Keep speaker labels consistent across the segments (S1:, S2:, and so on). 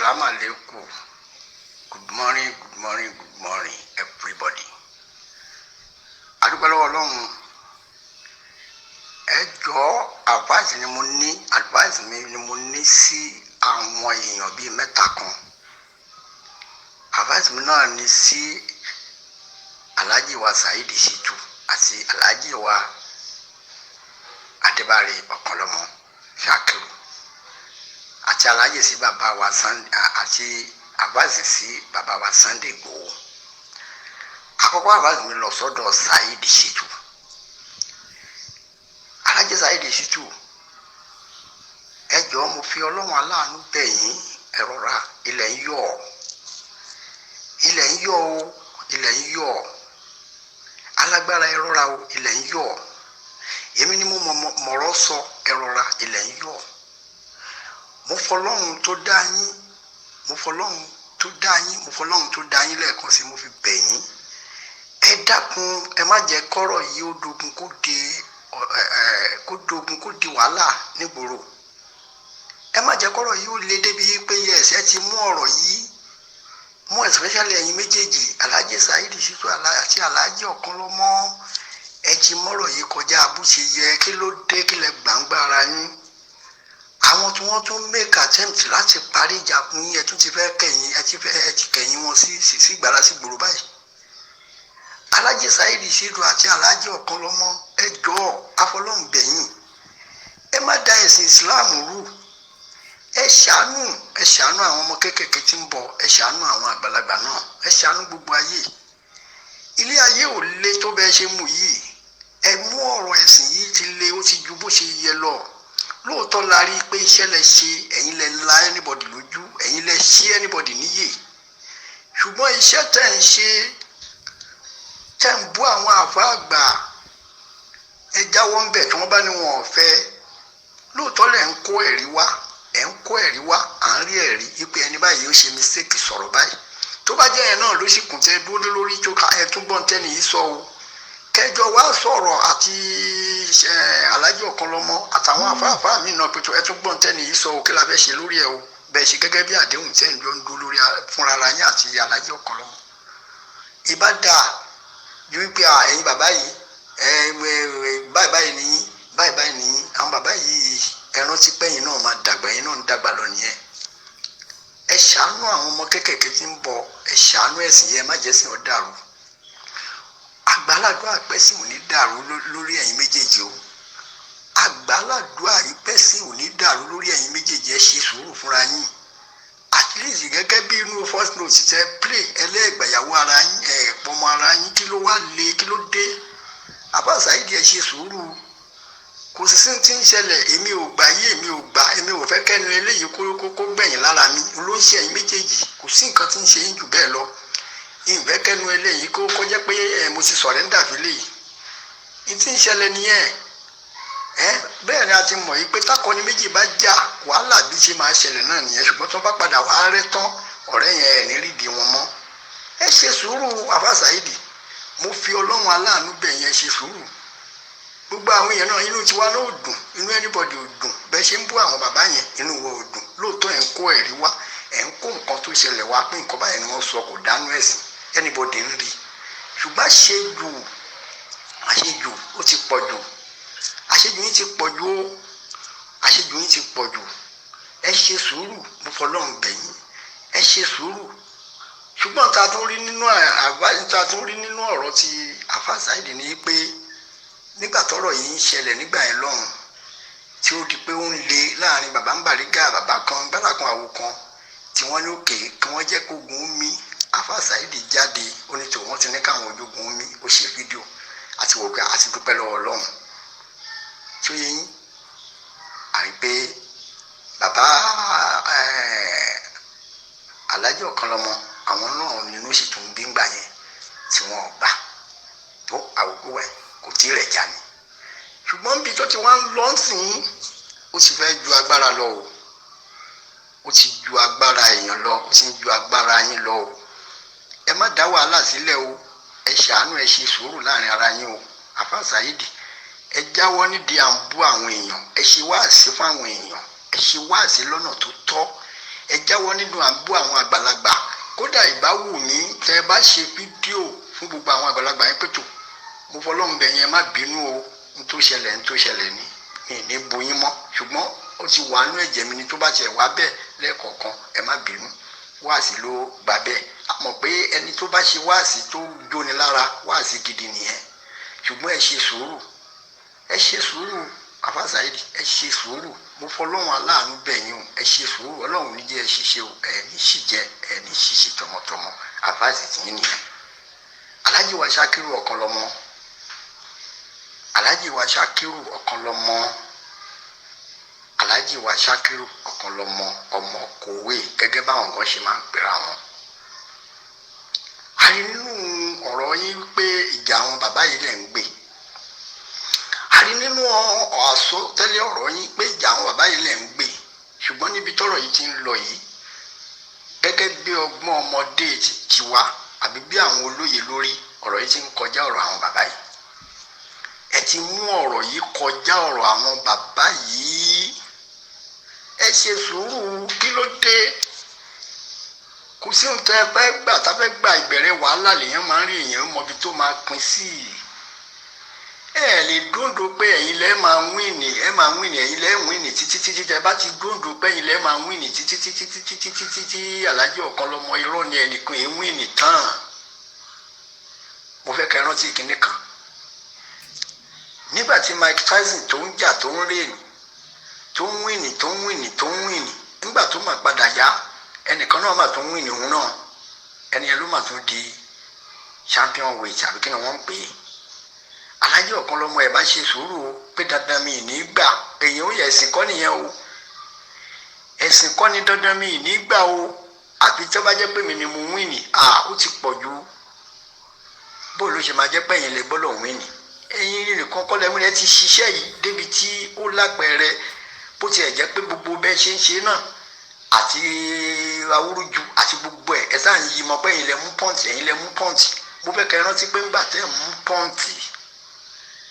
S1: Assalamu alaikum. Good morning, everybody. Adúpẹ́ lọ́wọ́ Ọlọ́run. Ẹ jọ̀ọ́ advice mi ni mo ní sí àwọn èèyàn bíi mẹ́ta kan. Advice mi náà ni sí Alhaji wa Saheed Shittu àti Alhaji wa Adébárí Ọ̀kànlọ́mọ Shakiru àti Alhaji sí bàbá wa àti advice sí bàbá wa Sunday Igboho. Àkọ́kọ́ advice mi lọ sọ́dọ̀ Saheed Shittu. Alhaji Saheed Shittu, ẹ jọ̀ọ́ mo fi Ọlọ́run aláàánú bẹ̀ yín, ẹ rọra, ilẹ̀ ń yọ̀ o, alágbára ẹ rọra o, ilẹ̀ ń yọ̀. Èmi ni mo mọ̀rọ̀ sọ, ẹ rọra, ilẹ̀ ń yọ̀. Mo fọlọ́run tó dá yín lẹ́ẹ̀kan sí mo fi bẹ̀ yín. Ẹ dákun, ẹ má jẹ́ kọ́rọ̀ yìí ó dogun kó di wàhálà nígboro. Ẹ má jẹ́ kọ́rọ̀ yìí ó le débi pé ẹ̀ṣẹ̀ ti mú ọ̀rọ̀ yìí mú, especially ẹ̀yin méjèèjì, Alhaji Saheed Shittu àti Alhaji Ọ̀kànlọ́mọ. Ẹ ti mọ́rọ̀ yìí kọjá bó ṣe yẹ. Kí ló dé, kí lẹ gbàǹgbà ara yín? Àwọn tí wọ́n tún make attempt láti parí ìjà fún yín, ẹ tún ti fẹ́ kẹ̀yìn, ẹ ti kẹ̀yìn wọn sí gbàrà sí gbòòrò báyìí. Alhaji Saheed Shittu àti Alhaji Ọ̀kànlọ́mọ, ẹ jọ̀ọ́ afọlọ́run bẹ̀ yín, ẹ má da ẹ̀sìn Islam rú. Ẹ ṣàánú àwọn ọmọ kéékèèké tí ń bọ̀, ẹ ṣàánú àwọn àgbàlagbà náà, ẹ ṣàánú gbogbo ayé. Ilé ayé ò le tó bẹ́ẹ̀ ṣe mú yìí. Ẹ mú ọ̀rọ̀ ẹ̀sìn yìí ti le, ó ti ju bó ṣe yẹ lọ. Lóòótọ́ la rí i pé iṣẹ́ lẹ ṣe, ẹ̀yin lẹ la anybody lójú, ẹ̀yin lẹ ṣí anybody níyè. Ṣùgbọ́n iṣẹ́ tẹ̀ ń ṣe, tẹ̀ ń bú àwọn àfáà àgbà, ẹ jáwọ́ ń bẹ̀ tí wọ́n bá ní wọn ò fẹ́. Lóòótọ́ lẹ̀ ń kó ẹ̀rí wá, à ń rí ẹ̀rí wípé ẹni báyìí ó ṣe mistake sọ̀rọ̀ báyìí. Tó bá jẹ́ ẹ̀ náà ló sì kùn tẹ́ dúró lórí tó ká ẹ tún gbọ́n tẹ́ni yìí sọ o. Kẹjọ wá sọ̀rọ̀ àti Alhaji Ọ̀kànlọ́mọ àtàwọn àfáàfáà mi náà pé ẹ tún gbọ́n tẹ́ni yìí sọ o, kí la fẹ́ ṣe lórí ẹ o. Bẹ́ẹ̀ ṣe gẹ́gẹ́ bí àdéhùn tẹ́ ń jọ ń dúró lórí fúnra ara yín àti Alhaji Ọ̀kànlọ́mọ. Ìbá dáa ju wípé ẹ̀yin bàbá yìí báyìí nìyí, àwọn bàbá yìí ẹran ti pẹ́yìn náà máa dàgbà, yín náà ń dàgbà lọ nìyẹn. Ẹ ṣàánú àwọn ọmọ kéékèèké tí ń bọ̀, ẹ ṣàánú ẹ̀sìn yẹn, má jẹ́ sìn ọ́ dàrú. Àgbàládùá àpẹ́sìn ò ní dàrú lórí ẹ̀yin méjèèjì o. Àgbàládùá àpẹ́sìn ò ní dàrú lórí ẹ̀yin méjèèjì. Ẹ ṣe sùúrù fúnra yín. At least gẹ́gẹ́ bí inú first note tẹ play ẹlẹ́gbàyàwó ara yín, ẹ̀pọ̀mọ ara yín, kí ló wá le, kí ló dé? Àbá Saheed, ẹ ṣe sùúrù. Kò sí sí ti ń ṣẹlẹ̀, èmi ò fẹ́ kẹ́nu eléyìí kó gbẹ̀yìn lára mi. Ló ń ṣe ẹ̀yin méjèèjì, kò sí nǹkan tí ń ṣe yín jù bẹ́ẹ̀ lọ. Ìfẹ́ kẹ́nu eléyìí kó jẹ́ pé mo ti surrender fi léyìí. Ìtí ń ṣẹlẹ̀ nìyẹn. Bẹ́ẹ̀ ni a ti mọ̀ yìí pé tákọni méjì bá jà, wàhálà bí ṣe máa ṣẹlẹ̀ náà nìyẹn. Ṣùgbọ́n tó bá padà wá rẹ́ tán, ọ̀rẹ́ yẹn ẹ̀ ní rídìí wọn mọ́. Ẹ ṣe sùúrù Àfà Saheed, mo fi Ọlọ́run aláàánú bẹ̀ yẹn, ṣe sùúrù. Gbogbo àwọn èèyàn náà inú tiwa náà ò dùn, inú anybody ò dùn. Bẹ́ẹ̀ ṣe ń bú àwọn bàbá yẹn, inú wọn ò dùn. Lóòótọ́ ẹ̀ ń kó ẹ̀rí wá, ẹ̀ ń kó nǹkan tó ṣẹlẹ̀ wá pé nǹkan báyìí ni wọ́n sọ, kò dánú ẹ̀sìn, anybody ń rí. Ṣùgbọ́n àṣejù ó ti pọ̀ jù. Àṣejù yín ti pọ̀ jù. Ẹ ṣe sùúrù, mo fọlọ́run bẹ̀ yín, ẹ ṣe sùúrù. Ṣùgbọ́n ta tún rí nínú ọ̀rọ̀ ti Àfà Saheed ni pé nígbà tọ́rọ̀ yìí ń ṣẹlẹ̀ nígbà yẹn lọ́hùn, tí ó di pé ó ń le láàrin bàbá ń Bàrígà, bàbá kan gbára kan àwo kan, tí wọ́n ní òkè kí wọ́n jẹ́ kó gun mí. Àfà Saheed jáde, ó ní tòun ti ní káwọn ojogun mí, ó ṣe fídíò àti wòkè àti dúpẹ́ lọ́wọ́ Ọlọ́run. Tí ó yẹ yín àrí pé bàbá Alhaji Ọ̀kànlọ́mọ àwọn náà nínú sì tún bí ń gbà yẹn tí wọ́n gbà tó àwòkọ́ ẹ̀ kò tí rẹ̀ já ni. Ṣùgbọ́n bí tó ti wá ń lọ sìn, ó ti fẹ́ ju agbára lọ o. Ó ti ju agbára èèyàn lọ, ó ti ń ju agbára yín lọ o. Ẹ má dá wàhálà sílẹ̀ o. Ẹ ṣàánú, ẹ ṣe sùúrù láàrin ara yín o. Àfà Saheed, ẹ jáwọ́ nídìí à ń bú àwọn èèyàn. Ẹ ṣe wáàsí fún àwọn èèyàn. Ẹ ṣe wáàsí lọ́nà tó tọ́. ẹ jáwọ́ nínú àbú àwọn àgbàlagbà. Kódà ìbáwù ní tẹ́ bá ṣe fídíò fún gbogbo àwọn àgbàlagbà yẹn pẹ̀tù mo fọlọ́run bẹ̀ yẹn má bínú o n tó ṣẹlẹ̀ ní ní boyín mọ́ ṣùgbọ́n ó ti wà nú ẹ̀jẹ̀ mi ni tó bá tiẹ̀ wá bẹ́ẹ̀ lẹ́ẹ̀kọ̀ọ̀kan ẹ má bínú wáàsí ló gbà bẹ́ẹ̀ a mọ̀ pé ẹni tó bá ṣe wáàsí tó jóni lára wáàsí gidi nìyẹn ṣùgbọ́n ẹ ṣe sùúrù Àfà Saheed ẹ ṣe sùúrù mo fọlọ́run aláàánú bẹ̀yìn o ẹ ṣe sùúrù ọlọ́run ní jẹ́ ẹ ṣiṣẹ́ o ẹ ní ṣìjẹ́ ẹ ní ṣìṣe tọmọtọmọ àfáàsì tí yín nìyẹn. Alhaji wa Sakiru ọ̀kan lọ́mọ Alhaji wa Sakiru ọ̀kan lọ́mọ Alhaji wa Sakiru ọ̀kan lọ́mọ ọmọ kòwé gẹ́gẹ́ báwọn kan ṣe máa ń pera wọn. a rí nínú ọ̀rọ̀ yín pé ìjà àwọn bàbá yìí lẹ̀ ń gbé a rí nínú àsọtẹ́lẹ̀ ọ̀rọ̀ yín pé ìjà àwọn bàbá yìí lẹ̀ ń gbé ṣùgbọ́n níbi tọ́rọ̀ yìí ti ń lọ yìí gẹ́gẹ́ bí ọgbọ́n ọmọdé ti tiwa àbí bí àwọn olóye lórí ọ̀rọ̀ yìí ti ń kọjá ọ̀rọ̀ àwọn bàbá yìí ẹ ti mú ọ̀rọ̀ yìí kọjá ọ̀rọ̀ àwọn bàbá yìí ẹ ṣe sùúrù kí ló dé kò sí ohun tẹ́ ẹ fẹ́ gbà tá fẹ́ gba ìbẹ̀rẹ̀ wàhálà lèèyàn máa ń rí èèyàn mọbi tó máa pín sí i ẹ lè dúndò pé ẹ̀yin lẹ máa wíìnì ẹ̀yin lẹ wíìnì títí tẹ́ bá ti dúndò pé ẹ̀yin lẹ máa wíìnì títí Alhaji ọ̀kan lọ́mọ irọ́ ni ẹnìkan èyí wíìnì tán mo fẹ́ kẹ́ rántí kinní kan nígbà tí Mike Tyson tó ń jà tó ń rèèní tó ń wíìnì nígbà tó máa padà yá ẹnìkan náà máa tún wíìnì òun náà ẹni ẹ ló máa tún di champion weight àbí kí ni wọ́n ń pè é Alhaji ọ̀kan lọ́mọ ẹ̀ bá ṣe sùúrù o pé dandan mi ní gbà èyàn ó yẹ ẹ̀sìn kọ́ nìyẹn o ẹ̀sìn kọ́ ni dandan mi ní gbà o àbí tó bá jẹ́ pé mi ni mo wíìnì ó ti pọ̀ ju bó ló ṣe máa jẹ́ pé ẹ̀yin lè gbọ́dọ̀ wíìnì ẹ̀yin nìkan kọ́ lẹ́mú ẹ ti ṣiṣẹ́ yìí débi tí ó lápẹẹrẹ bó tiẹ̀ jẹ́ pé gbogbo bẹ́ẹ̀ ṣe ń ṣe náà àti awúrúju àti gbogbo ẹ̀ sáà ń yí mọ́ pé ẹ̀yin lẹ mú pọ́ǹtì mo fẹ́ kẹ́ rántí pé ńgbà tẹ́ mú pọ́ǹtì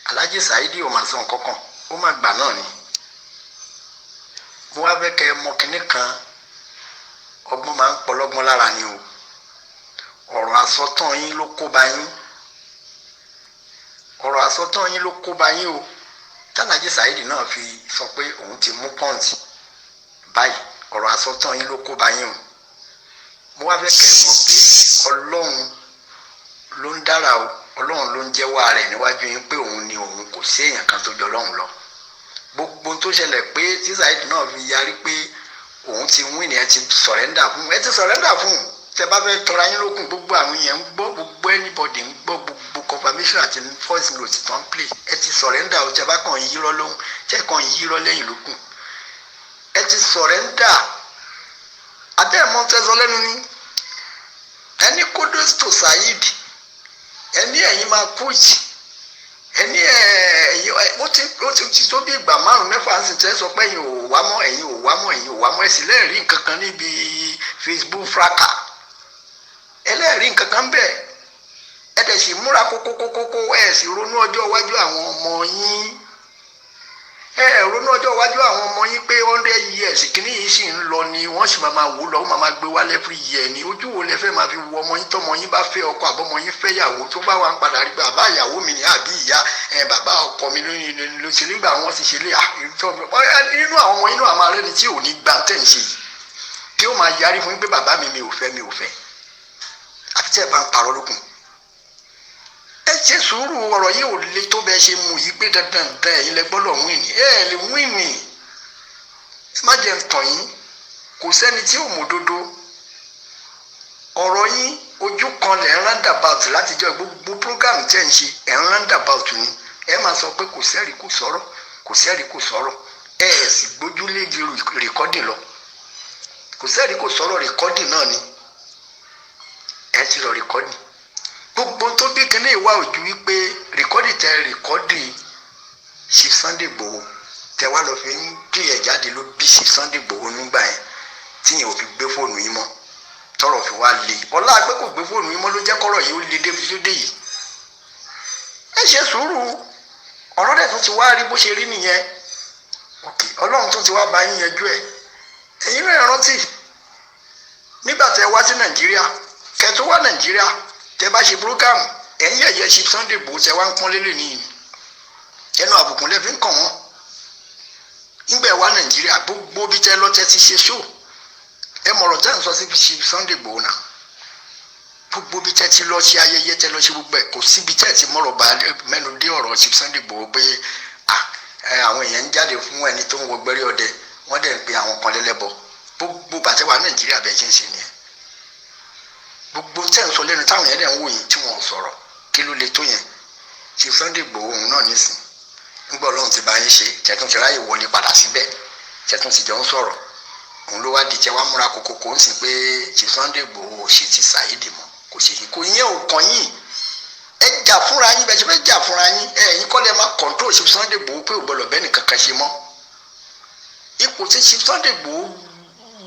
S1: Alhaji Saheed ò máa sọ nǹkan kan ó máa gbà náà ni mo wá fẹ́ kẹ́ mọ kinní kan ọgbọ́n máa ń pọlọ́gbọ́n lára ni o ọ̀rọ̀ àsọtán yín ló kó bá yín o Alhaji Saheed náà fi sọ pé òun ti mú pọ́ǹtì báyìí ọ̀rọ̀ àsọtán yín ló kó bá yín o mo wá fẹ́ kẹ́ mọ̀ pé Ọlọ́run ló ń dára o Ọlọ́run ló ń jẹ́wọ́ ara ẹ̀ níwájú yín pé òun ni òun kò sí èèyàn kan tó jọ Ọlọ́run lọ gbogbo tó ṣẹlẹ̀ pé tí Saheed náà fi yarí pé òun ti wíìnì ẹ ti sọ̀rẹ́ndà fún tẹ bá fẹ́ tọra yín lókun gbogbo àwọn èèyàn ń gbọ́ gbogbo anybody ń gbọ́ gbogbo confirmation àti voice note tó ń play ẹ ti sọ̀rẹ́ndà o tẹ bá kàn yírọ́ lóhùn tẹ kàn yírọ́ lẹ́yìn lókun ẹ ti sọ̀rẹ́ndà abẹ́ẹ̀mọ́ tẹ́sọ lẹ́nu ní ẹni kudos to Saheed ẹni ẹ̀yin máa kú yìí ẹni ẹ̀yin ó ti tó bí ìgbà 5-6 sì tẹ́ sọ pé ẹ̀yin ò wá mọ́ ẹ̀sìn lẹ́ẹ̀rí nǹkan kan níbi Facebook fraka ẹlẹ́ẹ̀rí nǹkan kan bẹ́ẹ̀ ẹ dẹ̀ sì múra kókókókó ẹ̀ sì ronú ọjọ́ iwájú àwọn ọmọ yín ronú ọjọ́ iwájú àwọn ọmọ yín pé 100 years kìíní yìí sì ń lọ ni wọ́n sì máa wò lọ wọ́n máa gbé wálé every year ni ojú wo lẹ fẹ́ máa fi wo ọmọ yín tọmọ yín bá fẹ́ ọkọ àbọ̀mọ yín fẹ́ yàwó tó bá wà ń padà rí pé bàbá ìyàwó mi ni àbí ìyá bàbá ọkọ mi ló ṣe nígbà wọn ti ṣe lé nínú àwọn ọmọ yín náà máa rẹ́ni tí ò ní gbà tẹ̀ ń ṣe yìí kí ó máa yarí fún yín pé bàbá mi ò fẹ́ àfi tí ẹ bá ń parọ́ lókun ẹ ṣe sùúrù ọ̀rọ̀ yìí ò le tó bẹ́ẹ̀ ṣe mú yìí pé dandan ẹ̀yin lẹ gbọ́dọ̀ wíìnì lè wíìnì ẹ má jẹ́ ń tàn yín kò sẹ́ni tí ò mọ̀ òdodo ọ̀rọ̀ yín ojú kan lẹ̀ ń roundabout látijọ́ gbogbo program tẹ́ ń ṣe ẹ̀ ń roundabout ni ẹ máa sọ pé kò sẹ́rí kò sọ̀rọ̀ ẹ sì gbójúlé di rìkọ́dì lọ kò sẹ́rí kò sọ̀rọ̀ rìkọ́dì náà ni ẹ ti lọ rìkọ́dì gbogbo tó bí kíní ìwà ojú wípé rìkọ́dì ṣe Sunday Igboho tẹ wá lọ fi ń gbé ẹ̀ jáde ló bí ṣe Sunday Igboho nígbà yẹn tíyẹn ò fi gbé fóònù yín mọ́ tọrọ fi wá le ọlá pé kò gbé fóònù yín mọ́ ló jẹ́ kọ́rọ̀ yìí ó le débi tó dé yìí ẹ ṣe sùúrù ọ̀rọ̀ dẹ̀ tún ti wá rí bó ṣe rí nìyẹn Ọlọ́run tún ti wá bá yín yanjú ẹ̀ ẹ̀yin náà rántí nígbà tẹ wá sí nàìjíríà kẹtù wá nàìjíríà tẹ bá ṣe program ẹ̀yìn ẹ̀yẹ ṣe Sunday Igboho tẹ wá ń pọ́n lélẹ̀ nìyí ẹnu àbùkù lẹ́fí ń kàn wọ́n nígbà wá nàìjíríà gbogbo bí tẹ lọ tẹ ti ṣe show ẹ mọ̀rọ̀ tẹ́ ń sọ sí ṣe Sunday Igboho náà gbogbo bí tẹ́ ti lọ sí ayẹyẹ tẹ́ lọ sí gbogbo ẹ̀ kò síbi tẹ́ ti mọ̀rọ̀ bá mẹ́nu dé ọ̀rọ̀ ṣe Sunday Igboho pé àwọn èèyàn ń jáde fún ẹni tó ń wọ gbẹ́rẹ́ ọdẹ wọ́n dẹ̀ ń pe àwọn kan lẹ́lẹ́bọ gbogbo bàtẹ́ wa nàìjíríà bẹ́ẹ̀ ṣe ń ṣe nìyẹn gbogbo tẹ́ ń sọ lẹ́nu táwọn yẹn dẹ̀ ń wò yín tí wọ́n sọ̀rọ̀ kí ló le tó yẹn ṣe Sunday Igboho òun náà nísìn nígbà Ọlọ́run ti bá yín ṣe tẹ̀tún ti ráyè wọlé padà síbẹ̀ tẹ̀tún ti jọ ń sọ̀rọ̀ òun ló wá di tẹ wá múra kókó ń sìn pé ṣe Sunday Igboho ṣe ti Saheed mọ́ kò ṣe kò yẹn ò kàn yín ẹ jà fúnra yín bẹ́ẹ̀ ṣe fẹ́ jà fúnra yín ẹ̀yin kọ́ lẹ́ máa control ṣe Sunday Igboho pé ò gbọ́dọ̀ bẹ́ẹ̀ nìkan kan ṣe mọ́ ipò tí ṣe Sunday Igboho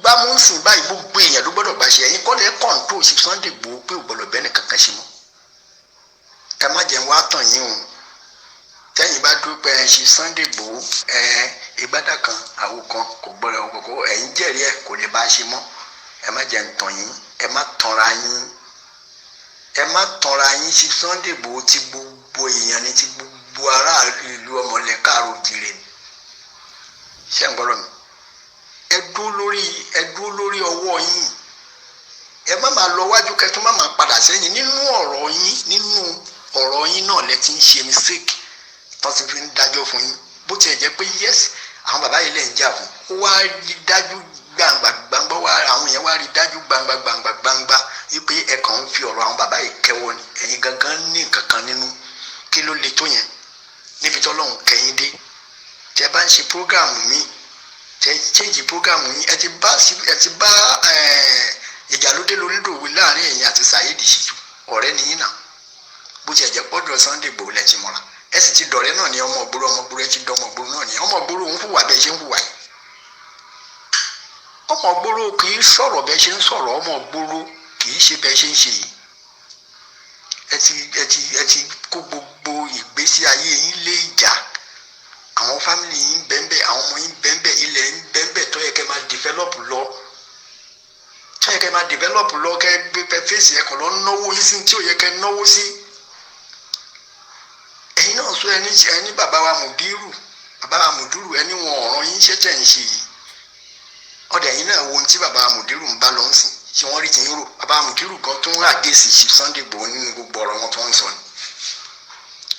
S1: gbámú ń sìn báyìí gbogbo èèyàn ló gbọ́dọ̀ bá ṣe ẹ̀yin kọ́ lẹ́ control ṣe Sunday Igboho pé ò gbọ́dọ̀ bẹ́ẹ̀ nìkan kan ṣe mọ́ ẹ má jẹun wá tàn yín o tẹ́yìn bá dúpẹ́ ṣe Sunday Igboho ìgbádà kan àwo kan kò gbọ́dọ̀ kókó ẹ̀yin jẹ́rìí ẹ̀ kò lè bá ṣe mọ́ ẹ má jẹun tàn yín ẹ má tanra yín ẹ má tanra yín ṣe Sunday Igboho ti gbogbo èèyàn ní ti gbogbo ará ìlú ọmọlẹ̀ káàró jire ṣé ń gbọ́dọ̀ mi ẹ dúró lórí ọwọ́ yín ẹ má máa lọ wájú kẹtù má máa padà sẹ́yìn nínú ọ̀rọ̀ yín náà lẹ ti ń ṣe mistake tó ti fi ń dájọ́ fún yín bó tiẹ̀ jẹ́ pé yes àwọn bàbá yìí lè ń jà fún ó wá rí dájú gbangba wá àwọn yẹn wá rí dájú gbangba wípé ẹ kàn ń fi ọ̀rọ̀ àwọn bàbá yìí kẹwọ́ ni ẹ̀yin gangan ní nǹkan kan nínú kí ló le tó yẹn níbi tí Ọlọ́run kẹyìn dé tẹ bá ń ṣe program mi tẹ change program yín ẹ ti bá ìjàlódé lórílòwé láàrin ẹ̀yin àti Saheed Shittu ọ̀rẹ́ nìyí náà bó tiẹ̀ jẹ́ pọ́dọ̀ Sunday Igboho lẹ ti mọ́ra ẹ sì ti dọ̀rẹ́ náà ní ọmọ ògbóró ẹ ti dọ̀ ọmọ ògbóró náà ní ọmọ ògbóró ń hùwà bẹ́ẹ̀ ṣe ń hùwà yìí ọmọ ògbóró kì í sọ̀rọ̀ bẹ́ẹ̀ ṣe ń sọ̀rọ̀ ọmọ ògbóró kì í ṣe bẹ́ẹ̀ ṣe ń ṣe yìí ẹ ti kó gbogbo ìgbésí ayé yín lé ìjà àwọn fámìlì yín bẹ́ẹ̀ àwọn ọmọ yín bẹ́ẹ̀ ilẹ̀ yín bẹ́ẹ̀ tó yẹ kẹ́ máa develop lọ kẹ́ gbé fèsì ẹ̀kọ́ lọ náwó yín sí tí ò yẹ kẹ́ náwó sí ẹ̀yin náà sọ ẹni bàbá wa Mùdírù ẹni wọn ọ̀ràn yín ṣẹ́tẹ̀ ń ṣe yìí ọ̀dẹ̀ ẹ̀yin náà wo ohun tí bàbá Mùdírù ń bá lọ ń sìn tí wọ́n rí ti ń rò bàbá Mùdírù kan tó ń àgèsì sí Sunday Igboho nínú gbogbo ọ̀rọ̀ wọn tó ń sọ ni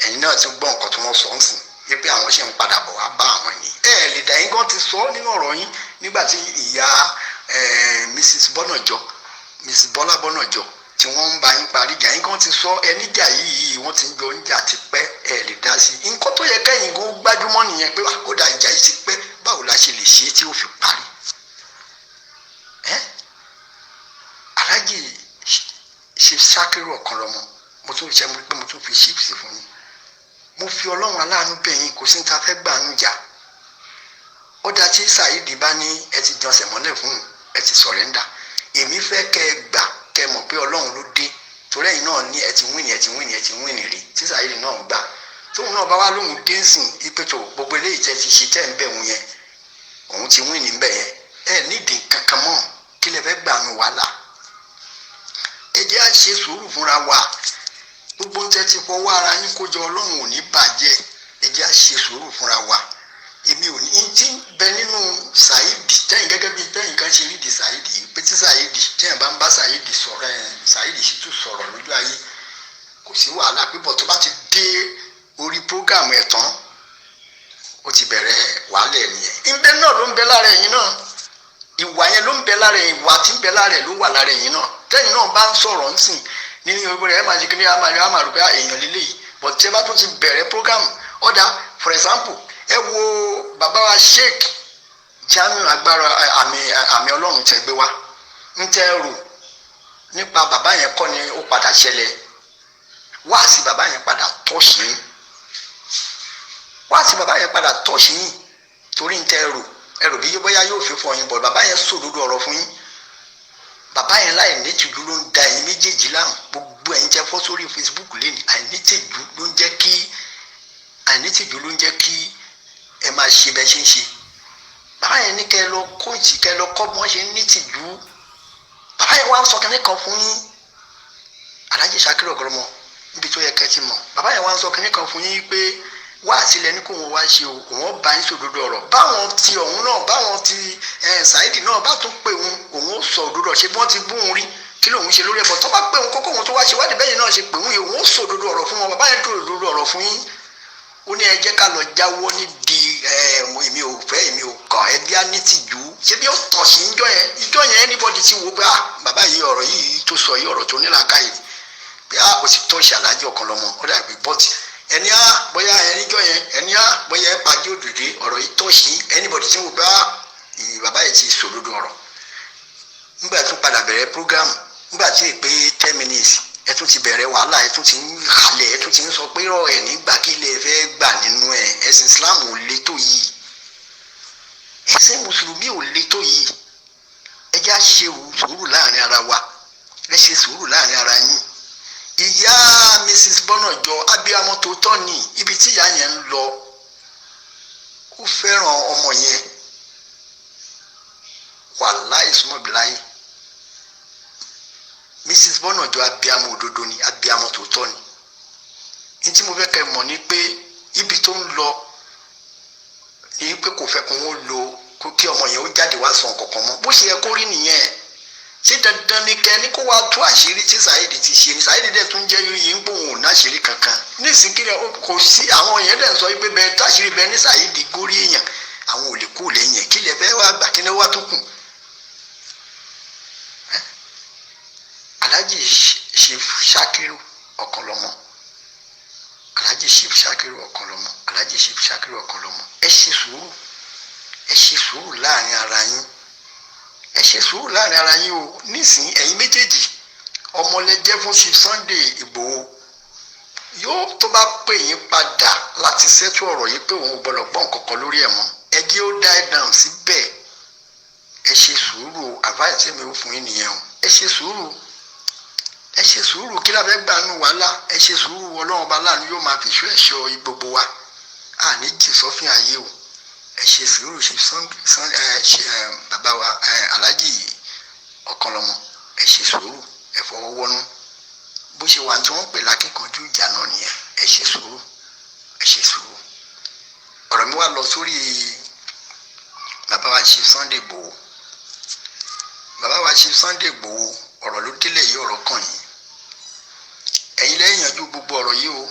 S1: ẹ̀yin náà ti gbọ́ nǹkan tí wọ́n sọ ń sìn wípé àwọn ṣe ń padà bọ̀ wá bá àwọn yìí lè dà yín gan ti sọ nínú ọ̀rọ̀ yín nígbà tí ìyá Mrs. Bọ́lá Bọ́nàjọ tí wọ́n ń bá yín parí ìjà yín kan ti sọ ẹníjà yìí wọ́n ti ń jọ níjà ti pẹ́ lè dá sí i nǹkan tó yẹ kẹ́yìn kó gbájúmọ́ nìyẹn pé kódà ìjà yìí ti pẹ́ báwo la ṣe lè ṣe tí ó fi parí aláàjì ṣe Sakiru ọ̀kan lọ́mọ mo tún ṣe pé mo tún fi ṣíìpì fún yín mo fi Ọlọ́run aláàánú bẹ̀yìn kò sí ní ta fẹ́ gbà ń jà ó dá tí Saheed bá ní ẹ ti jọsẹ̀ mọ́lẹ̀ fún ẹ ti sọ̀rẹ́ńdà èmi fẹ́ kẹ́ ẹ gbà kẹ́ mọ̀ pé Ọlọ́run ló dé torí ẹ̀yin náà ní ẹ ti wíìnì rí tí Saheed náà gbà tóun náà bá wá lóhùn dé ń sìn ipe tó gbogbo eléyìí tẹ́ ti ṣe tẹ́ ń bẹ̀ wọ́n yẹn òun ti wíìnì ń bẹ̀ yẹn ẹ nídìí kankan mọ́ kí lẹ fẹ́ gbà ń wàhálà ẹ jẹ́ à ṣe sùúrù fúnra wa gbogbo ń tẹ́ ti fọwọ́ ara yín kó jọ Ọlọ́run ò ní bàjẹ́ ẹ jẹ́ à ṣe sùúrù fúnra wa èmi ò ní tí ń bẹ nínú Saheed tẹ́yìn gẹ́gẹ́ bíi tẹ́yìn kan ṣe rídìí Saheed yìí pé tí Saheed tẹ́yìn bá ń bá Saheed Shittu sọ̀rọ̀ lójú ayé kò sí wàhálà pípọ̀ tó bá ti dé orí prógámù ẹ̀ tán ó ti bẹ̀rẹ̀ wàhálà ẹ̀ nìyẹn ìbẹ́ náà ló ń bẹ lára ẹ̀yin náà ìwà yẹn ló ń bẹ lára ẹ̀yin ìwà tí ń bẹ lára ẹ̀ ló wà lára ẹ̀yin náà tẹ́yìn náà bá ń sọ̀rọ̀ ń sìn nínú ìwé rẹ̀ ẹ̀ máa ṣe kí ní àmàlù pé èèyàn lélẹ́yìí but tí ẹ bá tún ti bẹ̀rẹ̀ prógámù ọ̀dà for example ẹ wo bàbá wa Sheikh Jamiu agbára àmì Ọlọ́run tẹ gbé wá ń tẹ rò nípa bàbá yẹn kọ́ ni ó padà ṣẹlẹ̀ wá sí bàbá yẹn padà tọ́ṣì yín torí ń tẹ ẹrù bí bóyá yóò fi fún ọyìn bọ̀ bàbá yẹn sòdodo ọ̀rọ̀ fún yín bàbá yẹn láì nítìjú ló ń da ẹ̀yin méjèèjì láàmú gbogbo ẹ̀yin tẹ fọ́ sórí Facebook lẹ́nu àìnítìjú ló ń jẹ́ kí ẹ máa ṣe bẹ́ẹ̀ ṣe ń ṣe bàbá yẹn ní kẹ́ lọ kóòtù kẹ́ lọ kọ́ bí wọ́n ṣe ń nítìjú bàbá yẹn wá ń sọ kínní kan fún yín Alhaji Sakiru Ọ̀kọ̀lọ́mọ níbi tó yẹ kẹ́ ti mọ̀ bàbá yẹn wá ń sọ kínní kan fún yín pé wá àtìlẹ́ ní kò wọ́n wá ṣe o òun bá yín sòdodo ọ̀rọ̀ báwọn ti ọ̀hún náà báwọn ti Saheed náà bá tún pè òun sọ òdodo ọ̀rọ̀ ṣe bí wọ́n ti bú òun rí kí lóun ṣe lórí ẹ̀bọ̀ tó bá pè òun kókó òun tó wá ṣe wádìí bẹ́yìn náà ṣe pè òun sọ òdodo ọ̀rọ̀ fún wọn bàbá yẹn tó òdodo ọ̀rọ̀ fún yín ó ní ẹ jẹ́ ká lọ jáwọ́ nídìí èmi ò fẹ́ èmi ò kàn ẹbí á ní tìjú ṣé bí ó tàn sí ìjọ yẹn anybody ti wò pé bàbá yìí ọ̀rọ̀ yìí tó sọ yìí ọ̀rọ̀ tó nílàáká yìí pé kò sì tọ́ ìṣàlájì Ọ̀kànlọ́mọ ó dàbí bọ́ọ̀tì ẹni bóyá ẹnìjọ yẹn ẹni bóyá ẹ pàdé òdòdó ọ̀rọ̀ yìí tọ́ sí anybody ti wò pé bàbá yìí ti sòdodo ọ̀rọ̀ nígbà tó padà bẹ̀rẹ̀ program nígbà tí ì pé 10 minutes ẹ tún ti bẹ̀rẹ̀ wàhálà ẹ tún ti ń halẹ̀ ẹ tún ti ń sọ pé rọ ẹ̀ nígbà kí lè fẹ́ gbà nínú ẹ̀ ẹ̀sìn Islam ò le tó yìí ẹ̀sìn mùsùlùmí ò le tó yìí ẹ já ṣe sùúrù láàrin ara wa ẹ ṣe sùúrù láàrin ara yín ìyá Mrs. Bọ́nàjọ abiyamọ tó tọ́ ni ibi tí ìyá yẹn ń lọ ó fẹ́ràn ọmọ yẹn wàláì sùmọ́bìláì Mrs. Bọ́nàjọ abiyamọ òdodo ni abiyamọ tó tọ́ ni ní tí mo fẹ́ kẹ́ mọ̀ ni pé ibi tó ń lọ ni pé kò fẹ́ kó wọ́n lo kí ọmọ yẹn ó jáde wá sọ nǹkankan mọ́ bó ṣe yẹ kó rí nìyẹn ṣé dandan ni kẹ́ ní kó wá tú àṣírí tí Saheed ti ṣe ni Saheed dẹ̀ tún jẹ́ yìí ń gbóhùn náṣírí kankan nísìnyí kò sí àwọn èèyàn dẹ̀ ń sọ pé bẹ́ẹ̀ táṣírí bẹ́ẹ̀ ní Saheed górí èèyàn àwọn ò lè kó lẹ́yìn ẹ̀ kí lè fẹ́ wá gbà kí lè wá tó kù. Alhaji Sakiru Ọ̀kànlọ́mọ Alhaji Sakiru Ọ̀kànlọ́mọ Alhaji Sakiru Ọ̀kànlọ́mọ ẹ ṣe sùúrù láàrin ara yín ẹ ṣe sùúrù láàrin ara yín o nísìn ẹ̀yin méjèèjì ọmọlẹ́jẹ́ fún Chief Sunday Igboho yóò tó bá pè yín padà láti ṣètò ọ̀rọ̀ yìí pé òun gbọ́dọ̀ gbọ́n kankan lórí ẹ̀ mọ́ ẹ jẹ́ ó dá ẹ dáhùn síbẹ̀ ẹ ṣe sùúrù àbáyé mi ò fún yín nìyẹn o ẹ ṣe sùúrù kí la fẹ́ gbà nù wàhálà ẹ ṣe sùúrù Ọlọ́run bá láàánú yóò máa fìṣú ẹ̀ṣọ́ gbogbo wa àní jì sọ́fìn ayé o ẹ ṣe sùúrù bàbá wa Alhaji Ọ̀kànlọ́mọ ẹ ṣe sùúrù ẹ fọwọ́ wọnú bó ṣe wà tí wọ́n pè lákíkanjú ìjà náà nìyẹn ẹ ṣe sùúrù ọ̀rọ̀ mi wá lọ sórí bàbá wa Chief Sunday Igboho bàbá wa Chief Sunday Igboho ọ̀rọ̀ ló délẹ̀ yìí ọ̀rọ̀ kàn yín ẹ̀yin lẹ́yìn yanjú gbogbo ọ̀rọ̀ yìí o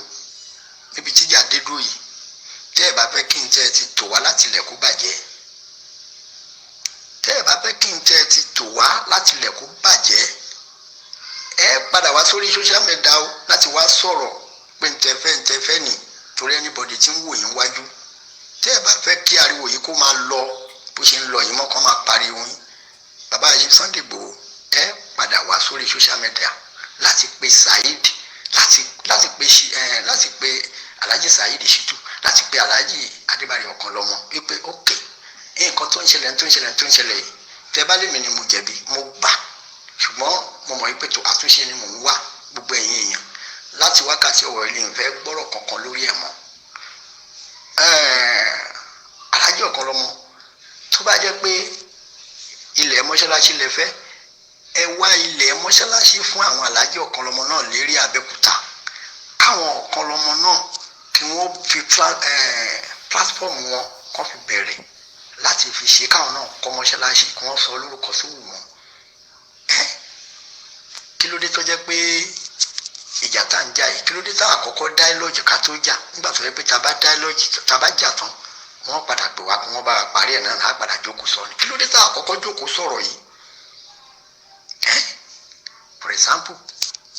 S1: níbi tíjà dé dúró yìí tẹ́ ẹ̀ bá fẹ́ kí n tẹ́ ẹ ti tò wá láti ilẹ̀ kó bàjẹ́ tẹ́ ẹ̀ bá fẹ́ kí n tẹ́ ẹ ti tò wá láti ilẹ̀ kó bàjẹ́ ẹ padà wá sórí social media o láti wá sọ̀rọ̀ pé ntẹ́fẹ́ nì torí anybody tí ń wò yín wájú tẹ́ ẹ̀ bá fẹ́ kí ariwo yìí kó máa lọ bó ṣe ń lọ yìí mọ́ kó máa pariwo yín bàbá Chief Sunday Igboho ẹ padà wá sórí social media láti pe Saheed láti pe Alhaji Saheed Shittu láti pe Alhaji Adébáyọ̀ Ọ̀kànlọ́mọ wípé ókè nǹkan tó ń ṣẹlẹ̀ yìí tẹ́ bá lèmi ni mo jẹ̀bi mo gbà ṣùgbọ́n mo mọ̀ wípé tó àtúnṣe ni mò ń wá gbogbo ẹ̀yin èèyàn láti wákàtí ọ̀wọ̀ ilé ìfẹ́ gbọ́rọ̀ kankan lórí ẹ̀ mọ́ Alhaji Ọ̀kànlọ́mọ tó bá jẹ́ pé ilẹ̀ mọ́ṣáláṣí lẹ fẹ́ ẹ wá ilẹ̀ mọ́ṣáláṣí fún àwọn Alhaji Ọ̀kànlọ́mọ náà lérí Abẹ́òkúta káwọn Ọ̀kànlọ́mọ náà kí wọ́n fi platform wọn kọ́ fi bẹ̀rẹ̀ láti fi ṣe káwọn náà kọ́ mọ́ṣáláṣí kí wọ́n sọ lórúkọ sí wù wọ́n kí ló dé tó jẹ́ pé ìjà tá à ń jà yìí kí ló dé tá àkọ́kọ́ dáílọ́jì ká tó jà nígbà tó yẹ pé tá a bá jà tán wọ́n padà pè wá kí wọ́n bá parí ẹ̀ náà á padà jókòó sọ ni kí ló dé tá àkọ́kọ́ jókòó sọ̀rọ̀ yìí for example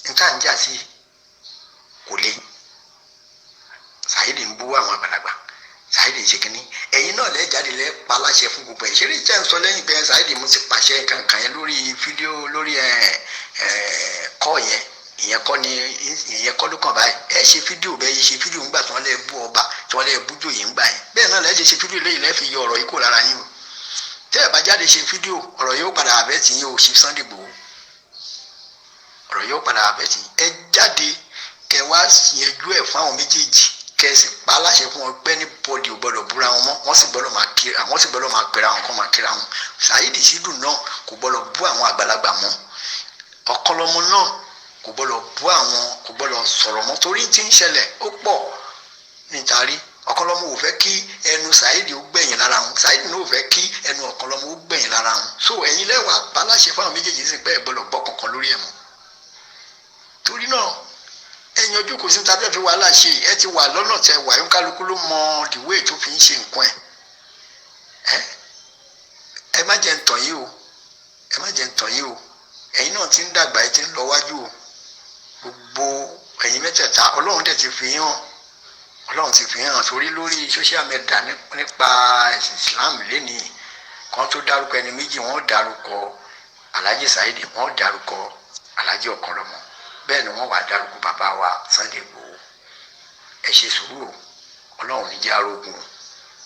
S1: níta ń jà sí kò lè Saheed ń bú àwọn àgbàlagbà Saheed ń ṣe kínní ẹ̀yin náà lẹ́ẹ̀ jáde lẹ́ẹ̀ pa aláṣẹ fún gbogbo ẹ̀ ṣeré jẹ́ ń sọ lẹ́yìn pé Saheed mo ti pàṣẹ kankan yẹn lórí fídíò lórí kọ́ yẹn ìyẹn kọ́ ló kàn báyìí ẹ ṣe fídíò bẹ́ẹ̀ yìí ṣe fídíò ńgbà tí wọ́n lè bú ọba tí wọ́n lè bú jòyè ńgbà yẹn bẹ́ẹ̀ náà lẹ́ẹ̀ ṣe fídíò lẹ́yìn lẹ́ẹ̀ fi yọ ọ̀rọ̀ yìí kó lára yín o tẹ́ ẹ̀ bá jáde ṣe fídíò ọ̀rọ̀ yóò padà àbẹ́tì yín o Chief Sunday Igboho ọ̀rọ̀ yóò padà àbẹ́tì ẹ jáde kẹ wá yanjú ẹ̀ fún àwọn méjèèjì kẹsì pa aláṣẹ fún wọn pé ní bọ́ọ̀dì ò gbọ́dọ̀ búra wọn mọ́ wọ́n sì gbọ́dọ̀ máa pera wọn kọ́ máa kíra wọn Saheed Shittu náà kò gbọ́dọ̀ bú àwọn àgbàlagbà mọ́ Ọ̀kanlọ́mọ náà kò gbọ́dọ̀ bú àwọn, kò gbọ́dọ̀ sọ̀rọ̀ mọ́ torí tí ń ṣẹlẹ̀ ó pọ̀ nítorí Ọ̀kanlọ́mọ ò fẹ́ kí ẹnu Saheed ó gbẹ̀yìn lára wọn, Saheed náà ò fẹ́ kí ẹnu Ọ̀kanlọ́mọ ó gbẹ̀yìn lára wọn. So ẹ̀yin lẹ́wàá baláṣẹ fáwọn méjèèjì sí pé ẹ gbọ́dọ̀ gbọ́ kankan lórí ẹ̀ mọ́. Torí náà ẹ̀yin ojú kò sí ní tàbí ẹ fi wàhálà ṣe, ẹ ti wà lọ́nà tẹ wà yín, kálukú ló mọ the way tó fi ń ṣe nǹkan ẹ̀. Ẹ má jẹ́ ń tàn yín o, ẹ má jẹ́ ń tàn yín o, ẹ̀yin náà ti ń dàgbà, ẹ ti ń lọ wájú o. Gbogbo ẹ̀yin mẹ́tẹ̀ẹ̀ta Ọlọ́run dẹ̀ ti fi hàn, Ọlọ́run ti fi hàn torí lórí social media nípa ẹ̀sìn Islam lénìí kan tó dárúkọ ẹni méjì, wọ́n dárúkọ Alhaji Saheed, wọ́n dárúkọ Alhaji Ọ̀kanlọ́mọ, bẹ́ẹ̀ ni wọ́n wá dárúkọ bàbá wa Sunday Igboho. Ẹ ṣe sùúrù o, Ọlọ́run ní jẹ́ arógun o,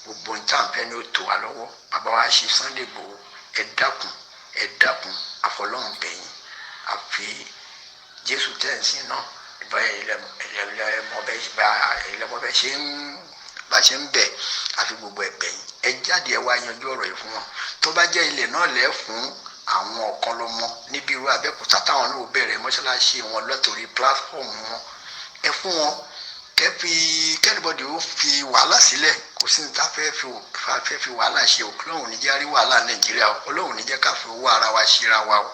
S1: gbogbo ní tàǹfẹ́ ni ó tó wa lọ́wọ́. Bàbá wa ṣe Sunday Igboho, ẹ dákun àfọlọ́run bẹ̀yìn, àfi Jésù tẹ̀sí náà ẹlẹ́mọ bẹ́ ṣe ń bẹ̀, àfi gbogbo ẹ̀bẹ̀ yìí ẹ jáde ẹ wá yanjú ọ̀rọ̀ yìí fún wọn. Tó bá jẹ́ ilẹ̀ náà lẹ́ fún àwọn Ọ̀kanlọ́mọ níbi irú Abẹ́òkúta táwọn náà bẹ̀rẹ̀ mọ́ṣáláṣí wọn lọ́tòrí platform wọn, ẹ fún wọn kẹ́nìbọ̀dì ó fi wàhálà sílẹ̀. Kò sí ní ta fẹ́ fi wàhálà ṣe o. Ọlọ́run ní jẹ́ àrí wàhálà Nàìjíríà o, Ọlọ́run ní jẹ́ ká fi owó ara wa ṣíra wa o.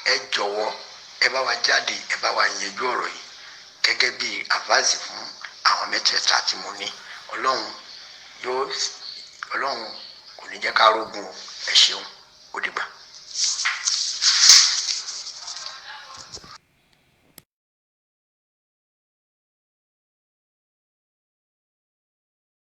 S1: Ẹ jọ̀wọ́ ẹ bá wa jáde, ẹ bá wa yanjú ọ̀rọ̀ yìí gẹ́gẹ́ bí àváàsì fún àwọn mẹ́tẹ̀ẹ̀ta tí mo ní. Ọlọ́run kò ní jẹ́ ká rógun o. Ẹ ṣeun, ó dìgbà.